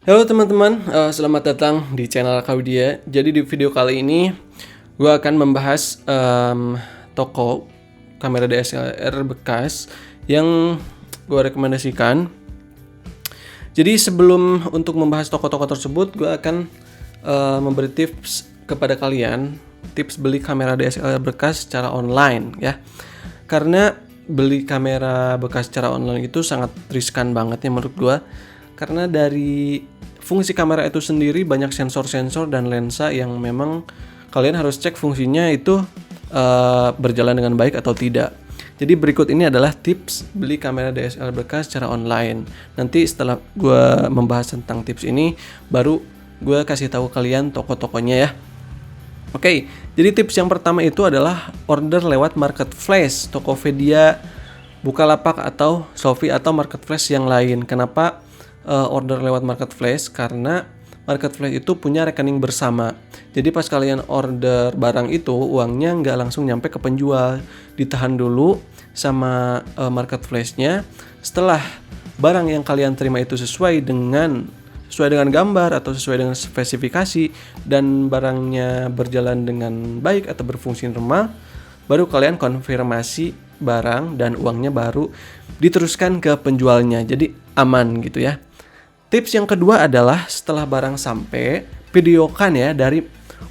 Halo teman-teman, selamat datang di channel Kaudia. Jadi di video kali ini gue akan membahas toko kamera DSLR bekas yang gue rekomendasikan. Jadi sebelum untuk membahas toko-toko tersebut, gue akan memberi tips kepada kalian, tips beli kamera DSLR bekas secara online ya. Karena beli kamera bekas secara online itu sangat riskan banget ya menurut gue. Karena dari fungsi kamera itu sendiri banyak sensor-sensor dan lensa yang memang kalian harus cek fungsinya itu berjalan dengan baik atau tidak. Jadi berikut ini adalah tips beli kamera DSLR bekas secara online. Nanti setelah gue membahas tentang tips ini, baru gue kasih tahu kalian toko-tokonya ya. Oke, jadi tips yang pertama itu adalah order lewat marketplace, Tokopedia, Bukalapak atau Shopee atau marketplace yang lain. Kenapa order lewat marketplace? Karena marketplace itu punya rekening bersama. Jadi pas kalian order barang itu, uangnya nggak langsung nyampe ke penjual, ditahan dulu sama marketplace-nya. Setelah barang yang kalian terima itu sesuai dengan gambar atau sesuai dengan spesifikasi dan barangnya berjalan dengan baik atau berfungsi normal, baru kalian konfirmasi barang dan uangnya baru diteruskan ke penjualnya. Jadi aman gitu ya. Tips yang kedua adalah setelah barang sampai, videokan ya dari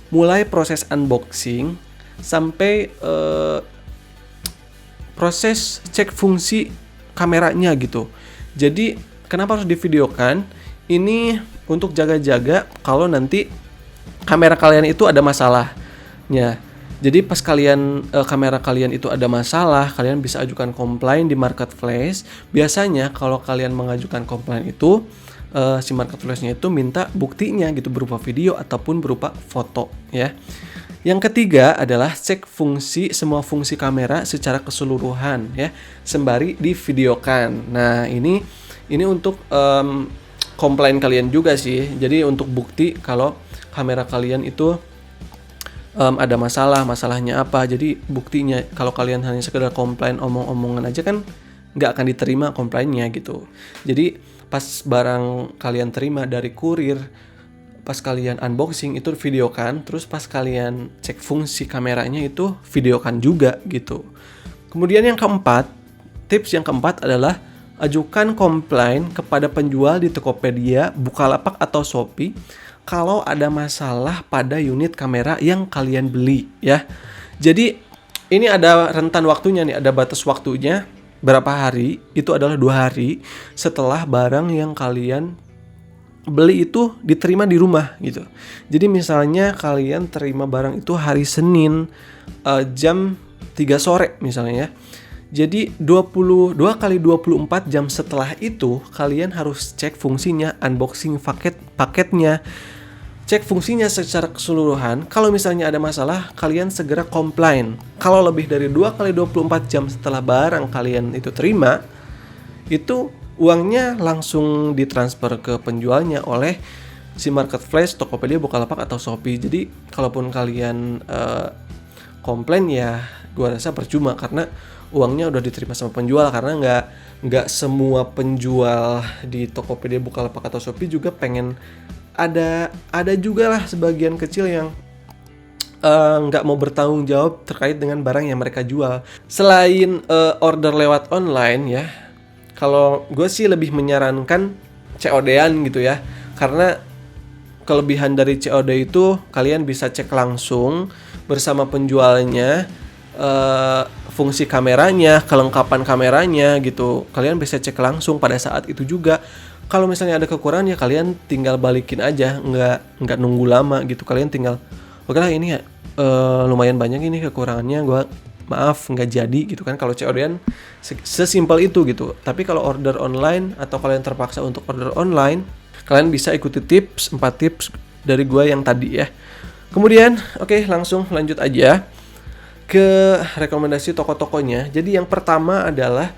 mulai proses unboxing sampai proses cek fungsi kameranya gitu. Jadi kenapa harus divideokan? Ini untuk jaga-jaga kalau nanti kamera kalian itu ada masalahnya. Jadi pas kamera kalian itu ada masalah, kalian bisa ajukan komplain di marketplace. Biasanya kalau kalian mengajukan komplain itu si marketplace-nya itu minta buktinya gitu berupa video ataupun berupa foto ya. Yang ketiga adalah cek semua fungsi kamera secara keseluruhan ya, sembari divideokan. Nah, ini untuk komplain kalian juga sih. Jadi untuk bukti kalau kamera kalian itu ada masalahnya apa. Jadi buktinya kalau kalian hanya sekedar komplain omong-omongan aja kan nggak akan diterima komplainnya gitu. Jadi pas barang kalian terima dari kurir, pas kalian unboxing itu videokan, terus pas kalian cek fungsi kameranya itu videokan juga gitu. Kemudian tips yang keempat adalah ajukan komplain kepada penjual di Tokopedia, Bukalapak atau Shopee kalau ada masalah pada unit kamera yang kalian beli ya. Jadi ini ada rentan waktunya nih, ada batas waktunya. Berapa hari? Itu adalah 2 hari setelah barang yang kalian beli itu diterima di rumah gitu. Jadi misalnya kalian terima barang itu hari Senin jam 3 sore misalnya ya. Jadi 22 kali 24 jam setelah itu kalian harus cek fungsinya, unboxing paketnya, cek fungsinya secara keseluruhan. Kalau misalnya ada masalah, kalian segera komplain. Kalau lebih dari 2 kali 24 jam setelah barang kalian itu terima, itu uangnya langsung ditransfer ke penjualnya oleh si marketplace, Tokopedia, Bukalapak atau Shopee. Jadi kalaupun kalian komplain ya gua rasa percuma karena uangnya udah diterima sama penjual. Karena nggak semua penjual di Tokopedia, Bukalapak atau Shopee juga pengen ada juga lah sebagian kecil yang nggak mau bertanggung jawab terkait dengan barang yang mereka jual. Selain order lewat online ya, kalau gue sih lebih menyarankan COD-an gitu ya, karena kelebihan dari COD itu kalian bisa cek langsung bersama penjualnya fungsi kameranya, kelengkapan kameranya gitu. Kalian bisa cek langsung pada saat itu juga. Kalau misalnya ada kekurangan ya kalian tinggal balikin aja, nggak nunggu lama gitu. Kalian tinggal, oke lah ini ya lumayan banyak ini kekurangannya, gue maaf nggak jadi gitu kan. Kalau COD-an sesimpel itu gitu. Tapi kalau order online atau kalian terpaksa untuk order online, kalian bisa ikuti 4 tips dari gue yang tadi ya. Kemudian oke, langsung lanjut aja ke rekomendasi toko-tokonya. Jadi yang pertama adalah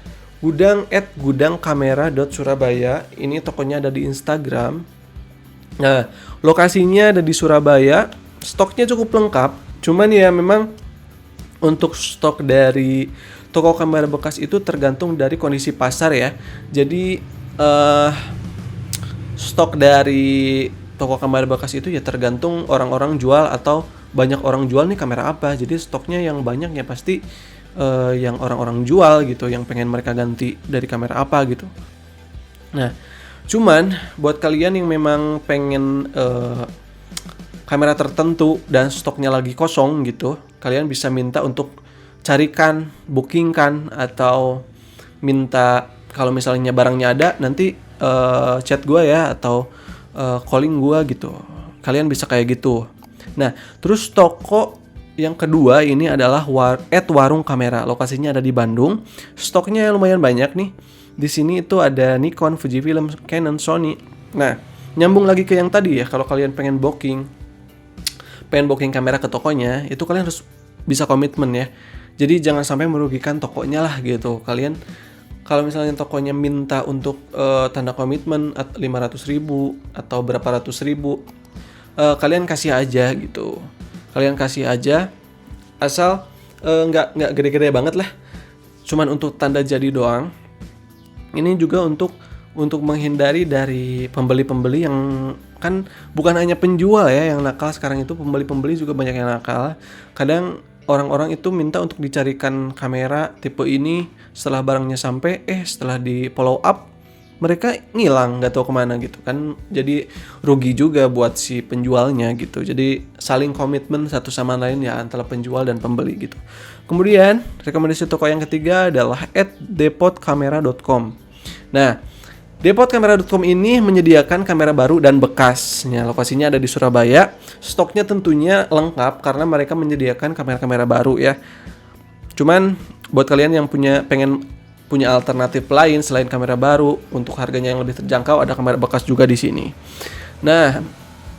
gudangkamera.surabaya. Ini tokonya ada di Instagram. Nah, lokasinya ada di Surabaya. Stoknya cukup lengkap. Cuman ya memang untuk stok dari toko kamera bekas itu tergantung dari kondisi pasar ya. Jadi stok dari toko kamera bekas itu ya tergantung orang-orang jual atau banyak orang jual nih kamera apa. Jadi stoknya yang banyak ya pasti yang orang-orang jual gitu, yang pengen mereka ganti dari kamera apa gitu. Nah, cuman buat kalian yang memang pengen kamera tertentu dan stoknya lagi kosong gitu, kalian bisa minta untuk carikan, bookingkan, atau minta kalau misalnya barangnya ada nanti chat gue ya, atau calling gue gitu. Kalian bisa kayak gitu. Nah, terus toko yang kedua ini adalah Warung Kamera. Lokasinya ada di Bandung. Stoknya lumayan banyak nih. Di sini itu ada Nikon, Fujifilm, Canon, Sony. Nah, nyambung lagi ke yang tadi ya. Kalau kalian pengen booking kamera ke tokonya, itu kalian harus bisa komitmen ya. Jadi jangan sampai merugikan tokonya lah gitu. Kalian kalau misalnya tokonya minta untuk tanda komitmen 500.000 atau berapa ratus ribu, kalian kasih aja gitu. Kalian kasih aja asal nggak gede-gede banget lah. Cuman untuk tanda jadi doang. Ini juga untuk menghindari dari pembeli-pembeli yang kan bukan hanya penjual ya yang nakal sekarang itu, pembeli-pembeli juga banyak yang nakal. Kadang orang-orang itu minta untuk dicarikan kamera tipe ini, setelah barangnya sampai setelah di follow up mereka ngilang, nggak tahu kemana gitu kan. Jadi rugi juga buat si penjualnya gitu. Jadi saling komitmen satu sama lain ya antara penjual dan pembeli gitu. Kemudian rekomendasi toko yang ketiga adalah @depotkamera.com. Nah, depotkamera.com ini menyediakan kamera baru dan bekasnya. Lokasinya ada di Surabaya. Stoknya tentunya lengkap karena mereka menyediakan kamera-kamera baru ya. Cuman buat kalian yang pengen punya alternatif lain selain kamera baru untuk harganya yang lebih terjangkau, ada kamera bekas juga di sini. Nah,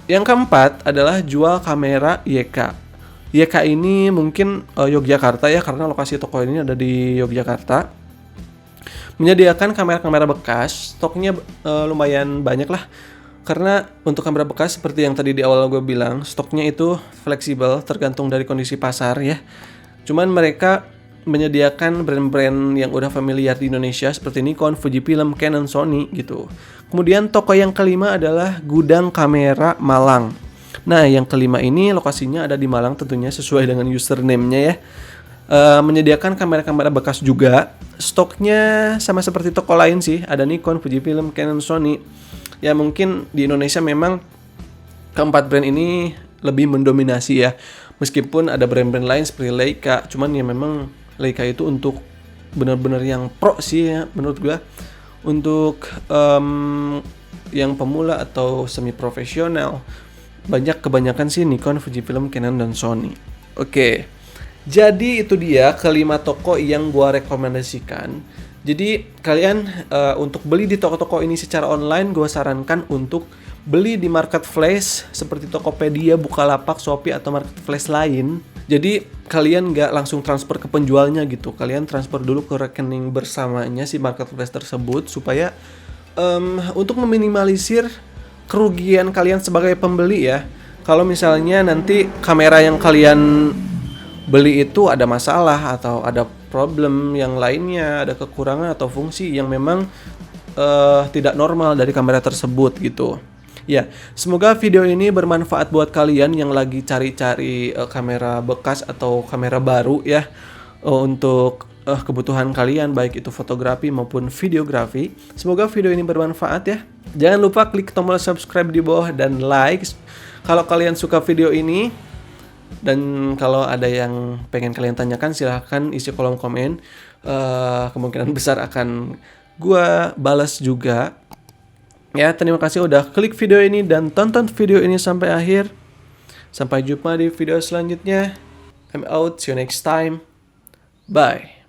yang keempat adalah jual kamera YK. YK ini mungkin Yogyakarta ya, karena lokasi toko ini ada di Yogyakarta. Menyediakan kamera-kamera bekas, stoknya lumayan banyak lah. Karena untuk kamera bekas seperti yang tadi di awal gue bilang, stoknya itu fleksibel tergantung dari kondisi pasar ya. Cuman mereka menyediakan brand-brand yang udah familiar di Indonesia seperti Nikon, Fujifilm, Canon, Sony gitu. Kemudian toko yang kelima adalah Gudang Kamera Malang. Nah, yang kelima ini lokasinya ada di Malang tentunya sesuai dengan username-nya ya. Menyediakan kamera-kamera bekas juga. Stoknya sama seperti toko lain sih, ada Nikon, Fujifilm, Canon, Sony. Ya mungkin di Indonesia memang keempat brand ini lebih mendominasi ya. Meskipun ada brand-brand lain seperti Leica, cuman ya memang Leica itu untuk benar-benar yang pro sih ya menurut gua. Untuk yang pemula atau semi profesional, kebanyakan sih Nikon, Fujifilm, Canon, dan Sony. Oke. Jadi itu dia kelima toko yang gua rekomendasikan. Jadi kalian untuk beli di toko-toko ini secara online, gua sarankan untuk beli di marketplace seperti Tokopedia, Bukalapak, Shopee, atau marketplace lain. Jadi kalian nggak langsung transfer ke penjualnya gitu. Kalian transfer dulu ke rekening bersamanya si marketplace tersebut supaya untuk meminimalisir kerugian kalian sebagai pembeli ya. Kalau misalnya nanti kamera yang kalian beli itu ada masalah atau ada problem yang lainnya, ada kekurangan atau fungsi yang memang tidak normal dari kamera tersebut gitu. Ya, semoga video ini bermanfaat buat kalian yang lagi cari-cari kamera bekas atau kamera baru ya, untuk kebutuhan kalian baik itu fotografi maupun videografi. Semoga video ini bermanfaat ya. Jangan lupa klik tombol subscribe di bawah dan like kalau kalian suka video ini. Dan kalau ada yang pengen kalian tanyakan, silahkan isi kolom komen. Kemungkinan besar akan gua balas juga. Ya, terima kasih udah klik video ini dan tonton video ini sampai akhir. Sampai jumpa di video selanjutnya. I'm out, see you next time. Bye.